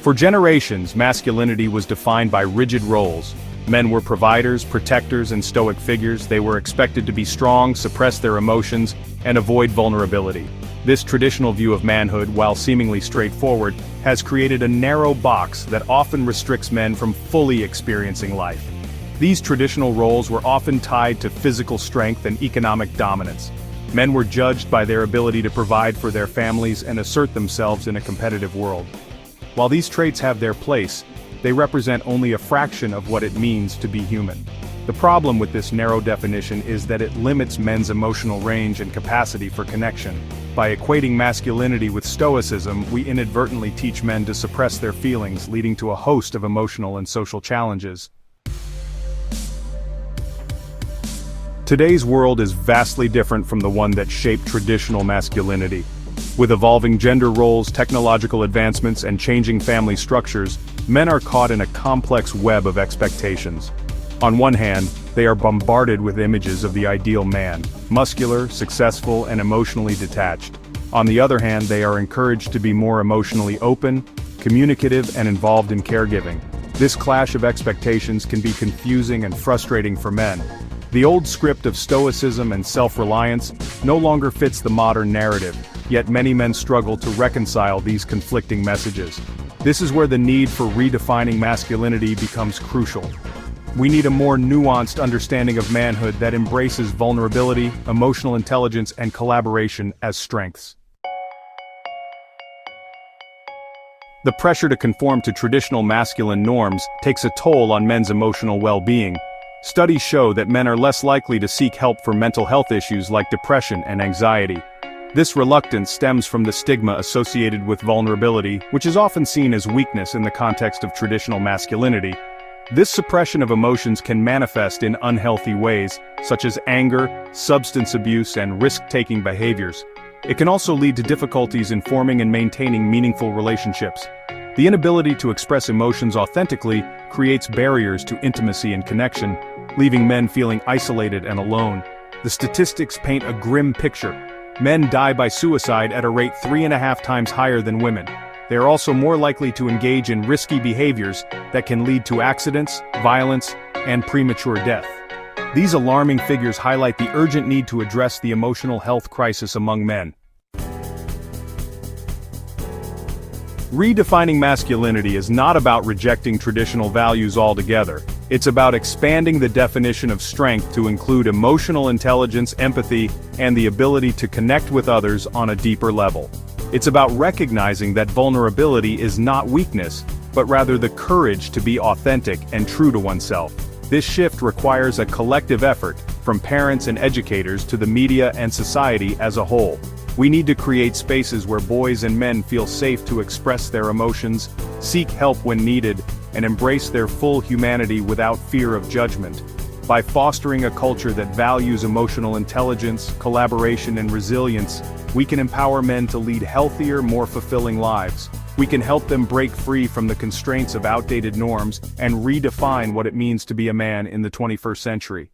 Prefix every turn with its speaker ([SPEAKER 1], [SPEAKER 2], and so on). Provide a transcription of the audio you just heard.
[SPEAKER 1] For generations, masculinity was defined by rigid roles. Men were providers, protectors, and stoic figures. They were expected to be strong, suppress their emotions, and avoid vulnerability. This traditional view of manhood, while seemingly straightforward, has created a narrow box that often restricts men from fully experiencing life. These traditional roles were often tied to physical strength and economic dominance. Men were judged by their ability to provide for their families and assert themselves in a competitive world. While these traits have their place, they represent only a fraction of what it means to be human. The problem with this narrow definition is that it limits men's emotional range and capacity for connection. By equating masculinity with stoicism, we inadvertently teach men to suppress their feelings, leading to a host of emotional and social challenges. Today's world is vastly different from the one that shaped traditional masculinity. With evolving gender roles, technological advancements, and changing family structures, men are caught in a complex web of expectations. On one hand, they are bombarded with images of the ideal man, muscular, successful, and emotionally detached. On the other hand, they are encouraged to be more emotionally open, communicative, and involved in caregiving. This clash of expectations can be confusing and frustrating for men. The old script of stoicism and self-reliance no longer fits the modern narrative, yet many men struggle to reconcile these conflicting messages. This is where the need for redefining masculinity becomes crucial. We need a more nuanced understanding of manhood that embraces vulnerability, emotional intelligence, and collaboration as strengths. The pressure to conform to traditional masculine norms takes a toll on men's emotional well-being. Studies show that men are less likely to seek help for mental health issues like depression and anxiety. This reluctance stems from the stigma associated with vulnerability, which is often seen as weakness in the context of traditional masculinity. This suppression of emotions can manifest in unhealthy ways, such as anger, substance abuse, and risk-taking behaviors. It can also lead to difficulties in forming and maintaining meaningful relationships. The inability to express emotions authentically creates barriers to intimacy and connection, leaving men feeling isolated and alone. The statistics paint a grim picture. Men die by suicide at a rate 3.5 times higher than women. They are also more likely to engage in risky behaviors that can lead to accidents, violence, and premature death. These alarming figures highlight the urgent need to address the emotional health crisis among men. Redefining masculinity is not about rejecting traditional values altogether. It's about expanding the definition of strength to include emotional intelligence, empathy, and the ability to connect with others on a deeper level. It's about recognizing that vulnerability is not weakness, but rather the courage to be authentic and true to oneself. This shift requires a collective effort, from parents and educators to the media and society as a whole. We need to create spaces where boys and men feel safe to express their emotions, seek help when needed, and embrace their full humanity without fear of judgment. By fostering a culture that values emotional intelligence, collaboration, and resilience, we can empower men to lead healthier, more fulfilling lives. We can help them break free from the constraints of outdated norms and redefine what it means to be a man in the 21st century.